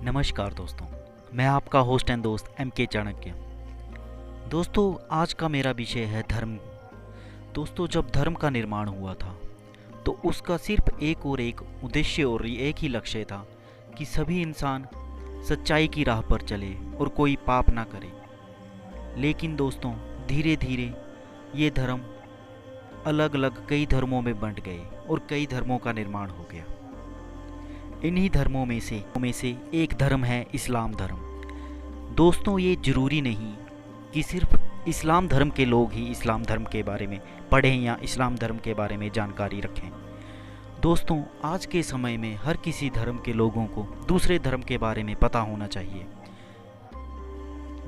नमस्कार दोस्तों, मैं आपका होस्ट एंड दोस्त MK चाणक्य। दोस्तों, आज का मेरा विषय है धर्म। दोस्तों, जब धर्म का निर्माण हुआ था तो उसका सिर्फ एक उद्देश्य और एक ही लक्ष्य था कि सभी इंसान सच्चाई की राह पर चले और कोई पाप ना करे। लेकिन दोस्तों, धीरे धीरे ये धर्म अलग अलग कई धर्मों में बंट गए और कई धर्मों का निर्माण हो गया। इन्हीं धर्मों में से एक धर्म है इस्लाम धर्म। दोस्तों, ये ज़रूरी नहीं कि सिर्फ इस्लाम धर्म के लोग ही इस्लाम धर्म के बारे में पढ़ें या इस्लाम धर्म के बारे में जानकारी रखें। दोस्तों, आज के समय में हर किसी धर्म के लोगों को दूसरे धर्म के बारे में पता होना चाहिए।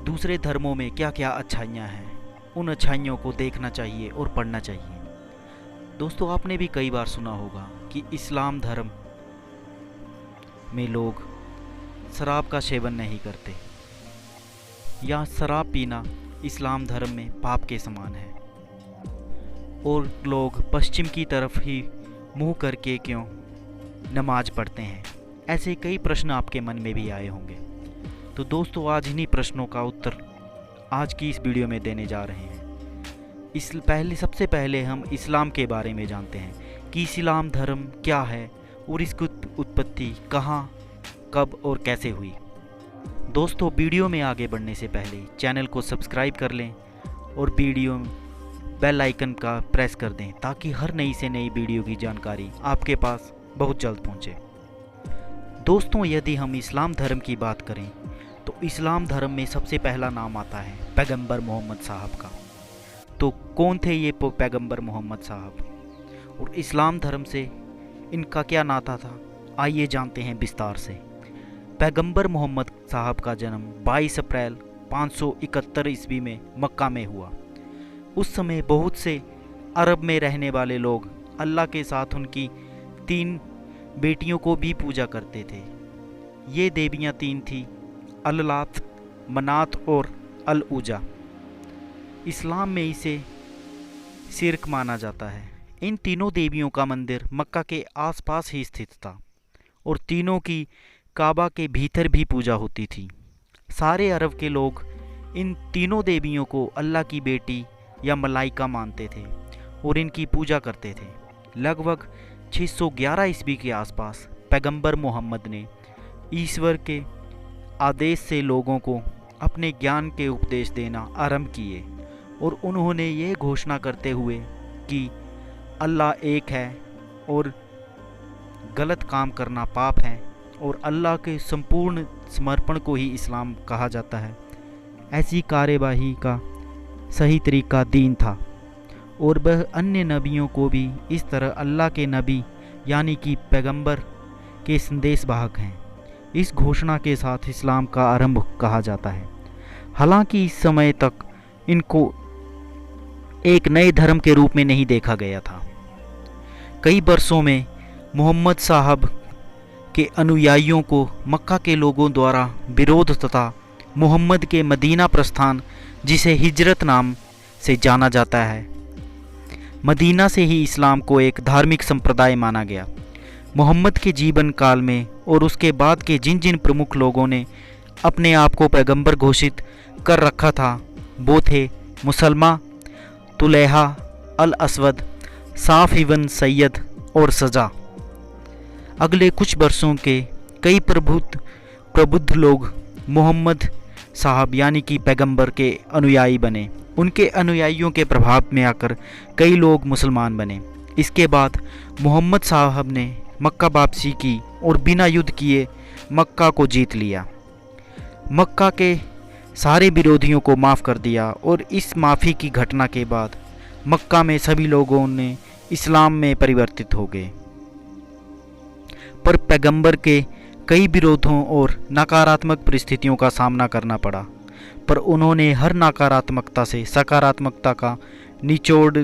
दूसरे धर्मों में क्या क्या अच्छाइयाँ हैं, उन अच्छाइयों को देखना चाहिए और पढ़ना चाहिए। दोस्तों, आपने भी कई बार सुना होगा कि इस्लाम धर्म में लोग शराब का सेवन नहीं करते या शराब पीना इस्लाम धर्म में पाप के समान है, और लोग पश्चिम की तरफ ही मुंह करके क्यों नमाज पढ़ते हैं। ऐसे कई प्रश्न आपके मन में भी आए होंगे। तो दोस्तों, आज इन्हीं प्रश्नों का उत्तर आज की इस वीडियो में देने जा रहे हैं। सबसे पहले हम इस्लाम के बारे में जानते हैं कि इस्लाम धर्म क्या है और इसकी उत्पत्ति कहाँ, कब और कैसे हुई। दोस्तों, वीडियो में आगे बढ़ने से पहले चैनल को सब्सक्राइब कर लें और वीडियो बेल आइकन का प्रेस कर दें ताकि हर नई से नई वीडियो की जानकारी आपके पास बहुत जल्द पहुंचे। दोस्तों, यदि हम इस्लाम धर्म की बात करें तो इस्लाम धर्म में सबसे पहला नाम आता है पैगंबर मोहम्मद साहब का। तो कौन थे ये पैगंबर मोहम्मद साहब और इस्लाम धर्म से इनका क्या नाता था, आइए जानते हैं विस्तार से। पैगंबर मोहम्मद साहब का जन्म 22 अप्रैल 571 ईस्वी में मक्का में हुआ। उस समय बहुत से अरब में रहने वाले लोग अल्लाह के साथ उनकी 3 बेटियों को भी पूजा करते थे। ये देवियाँ 3 थीं, अल्लात, मनात और अल-उजा। इस्लाम में इसे शिर्क माना जाता है। इन तीनों देवियों का मंदिर मक्का के आसपास ही स्थित था और तीनों की काबा के भीतर भी पूजा होती थी। सारे अरब के लोग इन तीनों देवियों को अल्लाह की बेटी या मलाइका मानते थे और इनकी पूजा करते थे। लगभग 611 ईस्वी के आसपास पैगंबर मोहम्मद ने ईश्वर के आदेश से लोगों को अपने ज्ञान के उपदेश देना आरंभ किए और उन्होंने ये घोषणा करते हुए कि अल्लाह एक है और गलत काम करना पाप है और अल्लाह के संपूर्ण समर्पण को ही इस्लाम कहा जाता है। ऐसी कार्यवाही का सही तरीका दीन था और वह अन्य नबियों को भी इस तरह अल्लाह के नबी यानी कि पैगंबर के संदेशवाहक हैं। इस घोषणा के साथ इस्लाम का आरंभ कहा जाता है। हालांकि इस समय तक इनको एक नए धर्म के रूप में नहीं देखा गया था। कई वर्षों में मोहम्मद साहब के अनुयायियों को मक्का के लोगों द्वारा विरोध तथा मोहम्मद के मदीना प्रस्थान, जिसे हिजरत नाम से जाना जाता है, मदीना से ही इस्लाम को एक धार्मिक संप्रदाय माना गया। मोहम्मद के जीवन काल में और उसके बाद के जिन जिन प्रमुख लोगों ने अपने आप को पैगंबर घोषित कर रखा था वो थे मुसलमा, तुलैहा, अल असवद, साफ इबन सैयद और सजा। अगले कुछ वर्षों के कई प्रबुद्ध लोग मोहम्मद साहब यानी कि पैगंबर के अनुयायी बने। उनके अनुयायियों के प्रभाव में आकर कई लोग मुसलमान बने। इसके बाद मोहम्मद साहब ने मक्का वापसी की और बिना युद्ध किए मक्का को जीत लिया। मक्का के सारे विरोधियों को माफ़ कर दिया और इस माफ़ी की घटना के बाद मक्का में सभी लोगों ने इस्लाम में परिवर्तित हो गए। पर पैगंबर के कई विरोधों और नकारात्मक परिस्थितियों का सामना करना पड़ा, पर उन्होंने हर नकारात्मकता से सकारात्मकता का निचोड़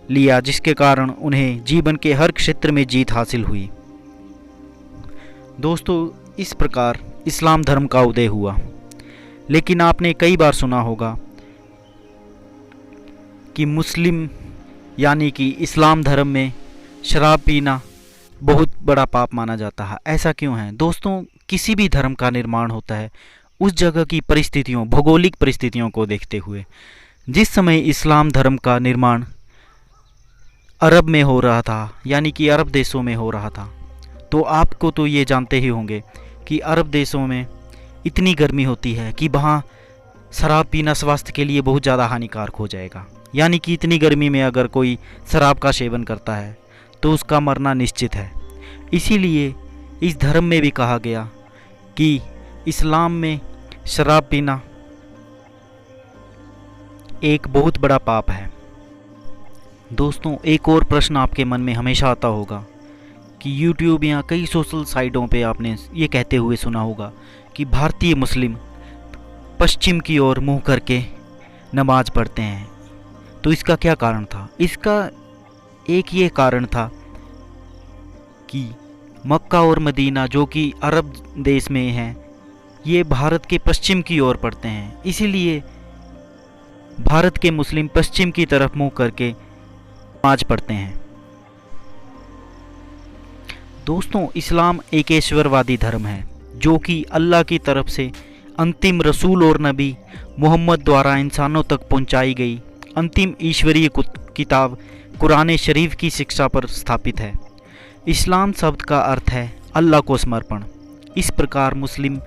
लिया, जिसके कारण उन्हें जीवन के हर क्षेत्र में जीत हासिल हुई। दोस्तों, इस प्रकार इस्लाम धर्म का उदय हुआ। लेकिन आपने कई बार सुना होगा कि मुस्लिम यानी कि इस्लाम धर्म में शराब पीना बहुत बड़ा पाप माना जाता है। ऐसा क्यों है दोस्तों? किसी भी धर्म का निर्माण होता है उस जगह की परिस्थितियों, भौगोलिक परिस्थितियों को देखते हुए। जिस समय इस्लाम धर्म का निर्माण अरब में हो रहा था, यानी कि अरब देशों में हो रहा था, तो आपको तो ये जानते ही होंगे कि अरब देशों में इतनी गर्मी होती है कि वहाँ शराब पीना स्वास्थ्य के लिए बहुत ज़्यादा हानिकारक हो जाएगा। यानी कि इतनी गर्मी में अगर कोई शराब का सेवन करता है तो उसका मरना निश्चित है। इसीलिए इस धर्म में भी कहा गया कि इस्लाम में शराब पीना एक बहुत बड़ा पाप है। दोस्तों, एक और प्रश्न आपके मन में हमेशा आता होगा कि YouTube या कई सोशल साइटों पे आपने ये कहते हुए सुना होगा कि भारतीय मुस्लिम पश्चिम की ओर मुंह करके नमाज पढ़ते हैं। तो इसका क्या कारण था? इसका एक ये कारण था कि मक्का और मदीना, जो कि अरब देश में हैं, ये भारत के पश्चिम की ओर पड़ते हैं। इसीलिए भारत के मुस्लिम पश्चिम की तरफ मुंह करके नमाज पढ़ते हैं। दोस्तों, इस्लाम एक ईश्वरवादी धर्म है जो कि अल्लाह की तरफ से अंतिम रसूल और नबी मोहम्मद द्वारा इंसानों तक पहुंचाई गई अंतिम ईश्वरीय किताब कुरान शरीफ की शिक्षा पर स्थापित है। इस्लाम शब्द का अर्थ है अल्लाह को समर्पण। इस प्रकार मुस्लिम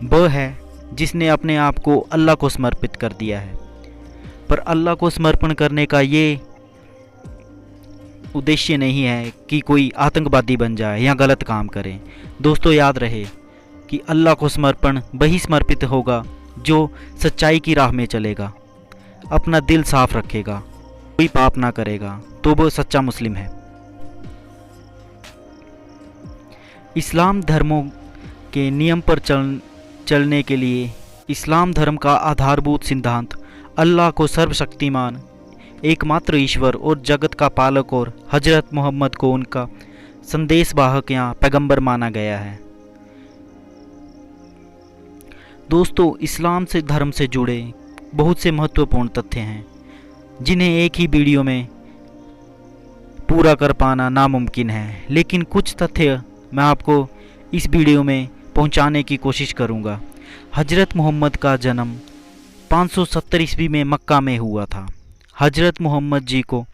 वह है जिसने अपने आप को अल्लाह को समर्पित कर दिया है। पर अल्लाह को समर्पण करने का ये उद्देश्य नहीं है कि कोई आतंकवादी बन जाए या गलत काम करे। दोस्तों, याद रहे कि अल्लाह को समर्पण वही समर्पित होगा जो सच्चाई की राह में चलेगा, अपना दिल साफ रखेगा, कोई पाप ना करेगा, तो वो सच्चा मुस्लिम है। इस्लाम धर्मों के नियम पर चलने के लिए इस्लाम धर्म का आधारभूत सिद्धांत अल्लाह को सर्वशक्तिमान, एकमात्र ईश्वर और जगत का पालक और हजरत मोहम्मद को उनका संदेशवाहक या पैगंबर माना गया है। दोस्तों, इस्लाम से धर्म से जुड़े बहुत से महत्वपूर्ण तथ्य हैं जिन्हें एक ही वीडियो में पूरा कर पाना नामुमकिन है, लेकिन कुछ तथ्य मैं आपको इस वीडियो में पहुंचाने की कोशिश करूंगा। हजरत मोहम्मद का जन्म 570 ईस्वी में मक्का में हुआ था। हजरत मोहम्मद जी को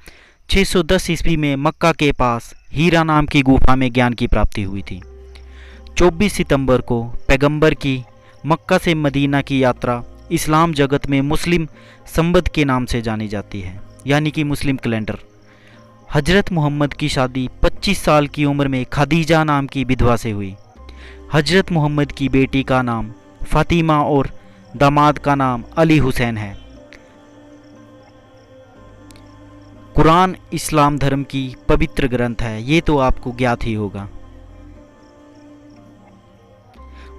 610 ईस्वी में मक्का के पास हीरा नाम की गुफा में ज्ञान की प्राप्ति हुई थी। 24 सितंबर को पैगंबर की मक्का से मदीना की यात्रा इस्लाम जगत में मुस्लिम संवत के नाम से जानी जाती है, यानी कि मुस्लिम कैलेंडर। हजरत मोहम्मद की शादी 25 साल की उम्र में खदीजा नाम की विधवा से हुई। हजरत मोहम्मद की बेटी का नाम फातिमा और दामाद का नाम अली हुसैन है। कुरान इस्लाम धर्म की पवित्र ग्रंथ है, ये तो आपको ज्ञात ही होगा।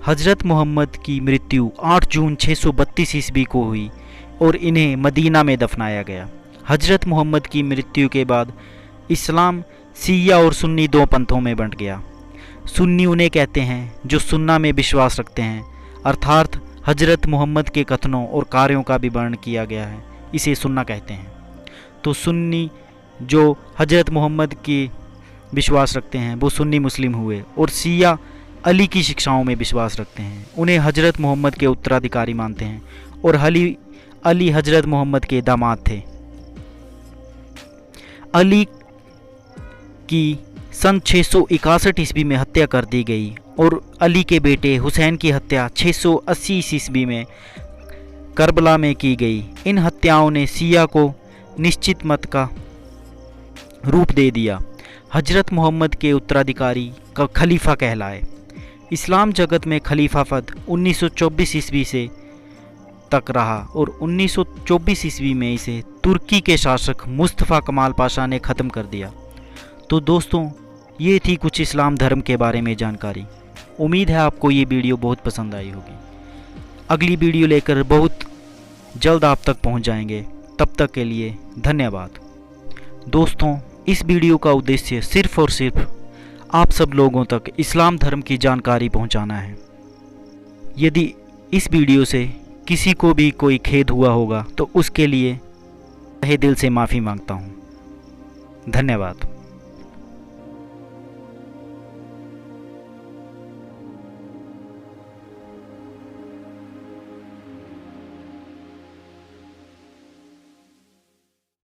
हजरत मोहम्मद की मृत्यु 8 जून 632 ईस्वी को हुई और इन्हें मदीना में दफनाया गया। हजरत मोहम्मद की मृत्यु के बाद इस्लाम शिया और सुन्नी दो पंथों में बंट गया। सुन्नी उन्हें कहते हैं जो सुन्ना में विश्वास रखते हैं, अर्थात हजरत मोहम्मद के कथनों और कार्यों का विवरण किया गया है, इसे सुन्ना कहते हैं। तो सुन्नी जो हजरत मोहम्मद के विश्वास रखते हैं वो सुन्नी मुस्लिम हुए, और शिया अली की शिक्षाओं में विश्वास रखते हैं, उन्हें हजरत मोहम्मद के उत्तराधिकारी मानते हैं, और अली हजरत मोहम्मद के दामाद थे। अली की सन 661 ईस्वी में हत्या कर दी गई और अली के बेटे हुसैन की हत्या 680 ईस्वी में करबला में की गई। इन हत्याओं ने शिया को निश्चित मत का रूप दे दिया। हजरत मोहम्मद के उत्तराधिकारी का खलीफा कहलाए। इस्लाम जगत में खलीफा पद 1924 ईस्वी से तक रहा और 1924 ईस्वी में इसे तुर्की के शासक मुस्तफ़ा कमाल पाशा ने ख़त्म कर दिया। तो दोस्तों, ये थी कुछ इस्लाम धर्म के बारे में जानकारी। उम्मीद है आपको ये वीडियो बहुत पसंद आई होगी। अगली वीडियो लेकर बहुत जल्द आप तक पहुंच जाएंगे। तब तक के लिए धन्यवाद। दोस्तों, इस वीडियो का उद्देश्य सिर्फ़ और सिर्फ आप सब लोगों तक इस्लाम धर्म की जानकारी पहुंचाना है। यदि इस वीडियो से किसी को भी कोई खेद हुआ होगा तो उसके लिए तहे दिल से माफ़ी मांगता हूं। धन्यवाद।